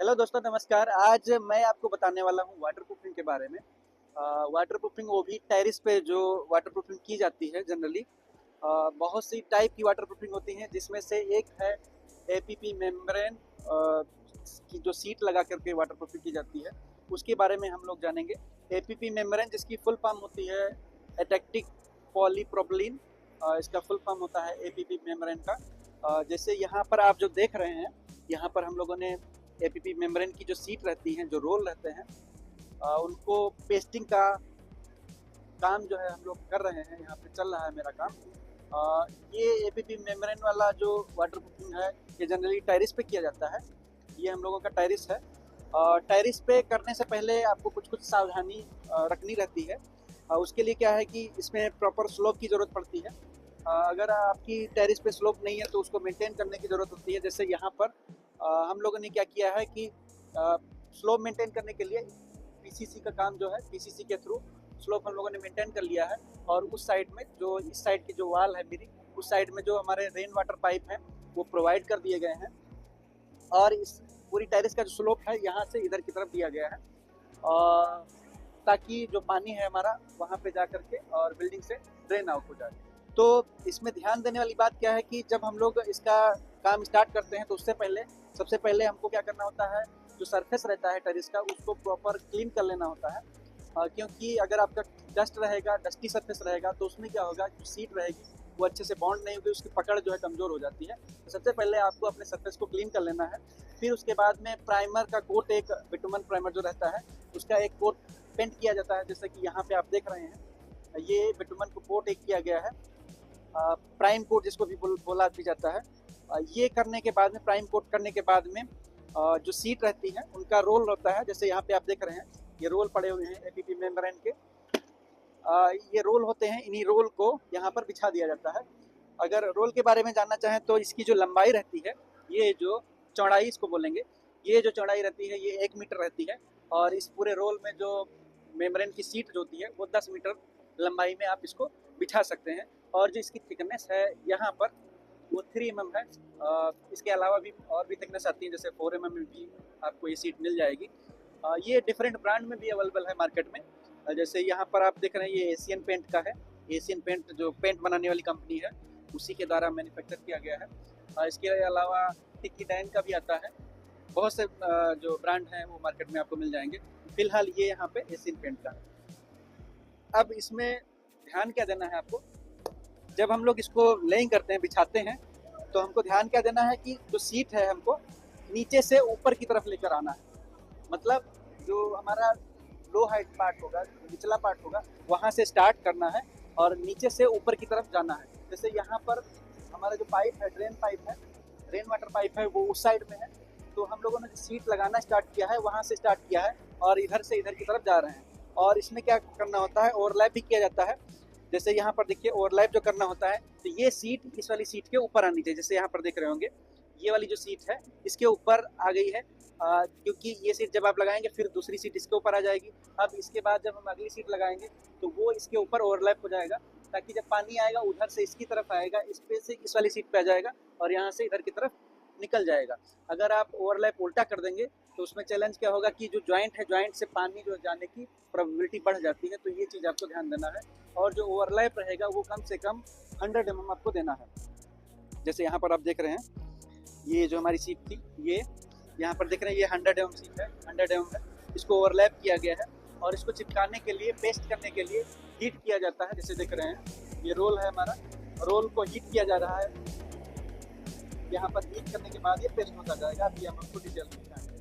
Hello दोस्तों, नमस्कार। आज मैं आपको बताने वाला हूँ वाटर प्रूफिंग के बारे में। वाटर प्रूफिंग वो भी टेरेस पे जो वाटर प्रूफिंग की जाती है जनरली। बहुत सी टाइप की वाटर प्रूफिंग होती हैं, जिसमें से एक है एपीपी मेम्ब्रेन की जो सीट लगा करके वाटर प्रूफिंग की जाती है, उसके बारे में हम लोग जानेंगे। एपीपी मेम्ब्रेन जिसकी फुल फॉर्म होती है एटेक्टिक पॉलीप्रोपिलीन, इसका फुल फॉर्म होता है एपीपी मेम्ब्रेन का। जैसे यहाँ पर आप जो देख रहे हैं, यहाँ पर हम लोगों ने एपीपी मेम्ब्रेन की जो सीट रहती हैं, जो रोल रहते हैं, उनको पेस्टिंग का काम जो है हम लोग कर रहे हैं। यहाँ पे चल रहा है मेरा काम। ये एपीपी मेम्ब्रेन वाला जो वाटर प्रूफिंग है, ये जनरली टेरेस पे किया जाता है। ये हम लोगों का टेरेस है। टेरेस पे करने से पहले आपको कुछ कुछ सावधानी रखनी रहती है। उसके लिए क्या है कि इसमें प्रॉपर स्लोप की ज़रूरत पड़ती है। अगर आपकी टेरेस पे स्लोप नहीं है तो उसको मेंटेन करने की ज़रूरत होती है। जैसे यहाँ पर हम लोगों ने क्या किया है कि स्लोप मेंटेन करने के लिए पीसीसी का काम जो है, पीसीसी के थ्रू स्लोप हम लोगों ने मेंटेन कर लिया है। और उस साइड में जो इस साइड की जो वाल है मेरी, उस साइड में जो हमारे रेन वाटर पाइप हैं वो प्रोवाइड कर दिए गए हैं। और इस पूरी टेरेस का जो स्लोप है यहाँ से इधर की तरफ दिया गया है, ताकि जो पानी है हमारा वहाँ पे जा करके और बिल्डिंग से ड्रेन आउट हो जाए। तो इसमें ध्यान देने वाली बात क्या है कि जब हम लोग इसका काम स्टार्ट करते हैं तो उससे पहले सबसे पहले हमको क्या करना होता है, जो सरफेस रहता है टेरेस का, उसको प्रॉपर क्लीन कर लेना होता है। क्योंकि अगर आपका डस्ट रहेगा, डस्टी सरफेस रहेगा, तो उसमें क्या होगा, जो सीट रहेगी वो अच्छे से बॉन्ड नहीं होगी, उसकी पकड़ जो है कमज़ोर हो जाती है। तो सबसे पहले आपको अपने सरफेस को क्लीन कर लेना है। फिर उसके बाद में प्राइमर का कोट, एक बिटुमन प्राइमर जो रहता है उसका एक कोट पेंट किया जाता है। जैसे कि यहाँ पे आप देख रहे हैं, ये बिटुमन को कोट एक किया गया है, प्राइम कोट जिसको भी बोला भी जाता है। ये करने के बाद में, प्राइम कोट करने के बाद में जो सीट रहती है उनका रोल रहता है। जैसे यहाँ पे आप देख रहे हैं, ये रोल पड़े हुए हैं एपीपी मेम्ब्रेन के। ये रोल होते हैं, इन्हीं रोल को यहाँ पर बिछा दिया जाता है। अगर रोल के बारे में जानना चाहें तो इसकी जो लंबाई रहती है, ये जो चौड़ाई इसको बोलेंगे, ये जो चौड़ाई रहती है ये 1 मीटर रहती है। और इस पूरे रोल में जो मेम्ब्रेन की सीट जो होती है वो 10 मीटर लंबाई में आप इसको बिछा सकते हैं। और जो इसकी थिकनेस है यहाँ पर वो 3 mm है। इसके अलावा भी और भी थिकनेस आती है, जैसे 4 mm में भी आपको ये सीट मिल जाएगी। ये डिफरेंट ब्रांड में भी अवेलेबल है मार्केट में। जैसे यहाँ पर आप देख रहे हैं, ये एशियन पेंट का है। एशियन पेंट जो पेंट बनाने वाली कंपनी है, उसी के द्वारा मैन्युफैक्चर किया गया है। इसके अलावा टिक्की डैन का भी आता है। बहुत से जो ब्रांड हैं वो मार्केट में आपको मिल जाएंगे। फिलहाल ये यहाँ पे एशियन पेंट का है। अब इसमें ध्यान क्या देना है आपको, जब हम लोग इसको लेइंग करते हैं, बिछाते हैं, तो हमको ध्यान क्या देना है कि जो सीट है हमको नीचे से ऊपर की तरफ लेकर आना है। मतलब जो हमारा लो हाइट पार्ट होगा, निचला पार्ट होगा, वहाँ से स्टार्ट करना है और नीचे से ऊपर की तरफ जाना है। जैसे यहाँ पर हमारा जो पाइप है, ड्रेन पाइप है, रेन वाटर पाइप है, वो उस साइड में है। तो हम लोगों ने जो सीट लगाना स्टार्ट किया है वहाँ से स्टार्ट किया है और इधर से इधर की तरफ जा रहे हैं। और इसमें क्या करना होता है, ओवरलैप भी किया जाता है। जैसे यहाँ पर देखिए, ओवरलैप जो करना होता है, तो ये सीट इस वाली सीट के ऊपर आनी चाहिए। जैसे यहाँ पर देख रहे होंगे, ये वाली जो सीट है इसके ऊपर आ गई है, क्योंकि ये सीट जब आप लगाएंगे फिर दूसरी सीट इसके ऊपर आ जाएगी। अब इसके बाद जब हम अगली सीट लगाएंगे तो वो इसके ऊपर ओवरलैप हो जाएगा, ताकि जब पानी आएगा उधर से इसकी तरफ आएगा, इस पे से इस वाली सीट पे आ जाएगा और यहाँ से इधर की तरफ निकल जाएगा। अगर आप ओवरलैप उल्टा कर देंगे तो उसमें चैलेंज क्या होगा कि जो जॉइंट है, जॉइंट से पानी जो जाने की प्रोबेबिलिटी बढ़ जाती है। तो ये चीज़ आपको ध्यान देना है। और जो ओवरलैप रहेगा वो कम से कम 100 mm आपको देना है। जैसे यहाँ पर आप देख रहे हैं, ये जो हमारी सीट थी, ये यहाँ पर देख रहे हैं, ये 100 mm सीट है, 100 mm है। इसको ओवरलैप किया गया है और इसको चिपकाने के लिए, पेस्ट करने के लिए हीट किया जाता है। जैसे देख रहे हैं, ये रोल है हमारा, रोल को हीट किया जा रहा है। यहाँ पर हीट करने के बाद ये पेस्ट होता जाएगा। अभी हम आपको डिटेल में दिखाएंगे।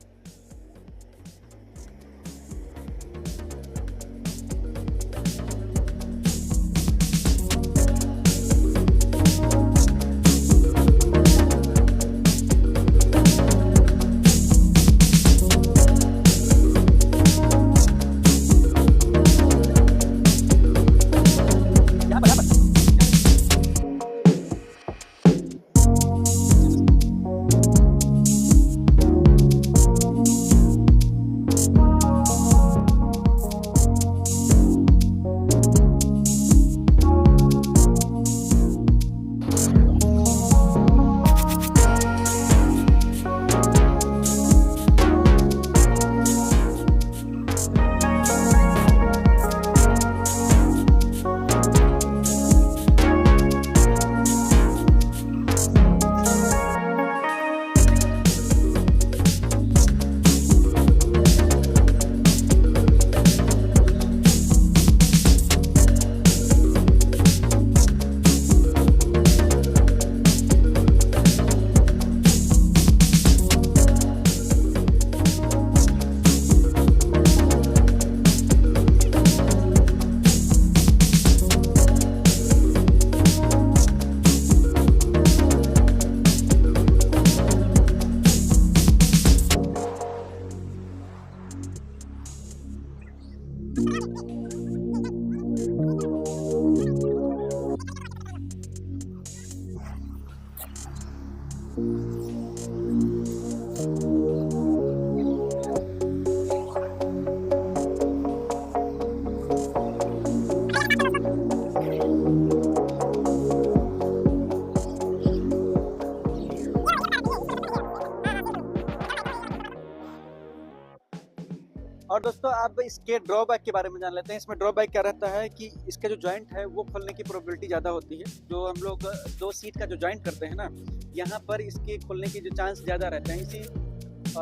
और दोस्तों आप इसके ड्रॉबैक के बारे में जान लेते हैं। इसमें ड्रॉबैक क्या रहता है कि इसका जो जॉइंट है वो खोलने की प्रोबेबिलिटी ज़्यादा होती है। जो हम लोग 2 सीट का जो जॉइंट करते हैं ना, यहाँ पर इसके खोलने की जो चांस ज़्यादा रहते हैं,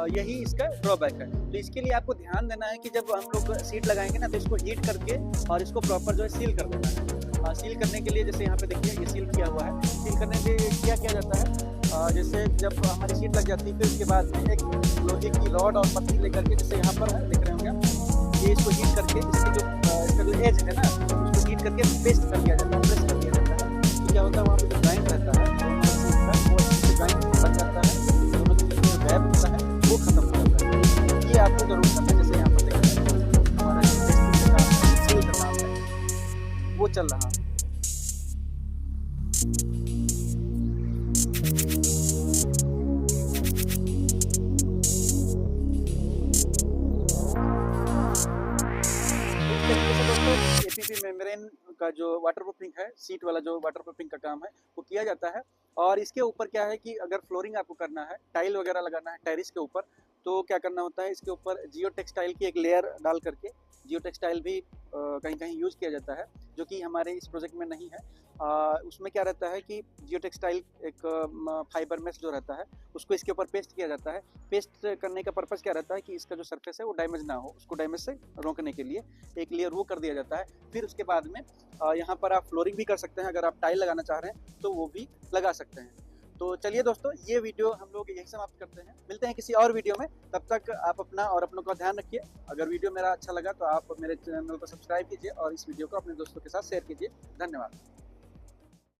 यही इसका ड्रॉबैक है। तो इसके लिए आपको ध्यान देना है कि जब हम लोग सीट लगाएंगे ना, तो इसको हीट करके और इसको प्रॉपर जो है सील कर देना है। सील करने के लिए जैसे यहाँ पे देखिए ये सील किया हुआ है। सील करने के लिए क्या किया जाता है, जैसे जब हमारी सीट लग जाती है फिर उसके बाद में एक लोहे की रॉड और पत्ती लेकर के, जैसे यहाँ पर देख रहे होंगे आप, ये इसको हीट करके इसका जो एज है ना, उसको हीट करके पेस्ट कर दिया जाता है, प्रेस कर दिया जाता है। तो क्या होता है, वहाँ पे जो जॉइंट रहता है वो जॉइंट बन जाता है, दोनों के बीच में गैप होता है वो खत्म हो जाता है। ये आपको जरूर करना है। जैसे यहाँ पर देख रहे हैं हमारा टेस्टिंग का काम है, सील करना है, वो चल रहा है। एपीपी मेम्ब्रेन का जो वाटरप्रूफिंग है, सीट वाला जो वाटरप्रूफिंग का काम है वो किया जाता है। और इसके ऊपर क्या है कि अगर फ्लोरिंग आपको करना है, टाइल वगैरह लगाना है टेरिस के ऊपर, तो क्या करना होता है, इसके ऊपर जियो टेक्सटाइल की एक लेयर डाल करके, जियो टेक्सटाइल भी कहीं कहीं यूज़ किया जाता है, जो कि हमारे इस प्रोजेक्ट में नहीं है। उसमें क्या रहता है कि जियो टेक्सटाइल एक फाइबर मेश जो रहता है उसको इसके ऊपर पेस्ट किया जाता है। पेस्ट करने का पर्पज़ क्या रहता है कि इसका जो सरफेस है वो डैमेज ना हो, उसको डैमेज से रोकने के लिए एक लेयर वो कर दिया जाता है। फिर उसके बाद में यहाँ पर आप फ्लोरिंग भी कर सकते हैं, अगर आप टाइल लगाना चाह रहे हैं तो वो भी लगा सकते हैं। तो चलिए दोस्तों, ये वीडियो हम लोग यही समाप्त करते हैं। मिलते हैं किसी और वीडियो में, तब तक आप अपना और अपनों का ध्यान रखिए। अगर वीडियो मेरा अच्छा लगा तो आप मेरे चैनल को सब्सक्राइब कीजिए और इस वीडियो को अपने दोस्तों के साथ शेयर कीजिए। धन्यवाद।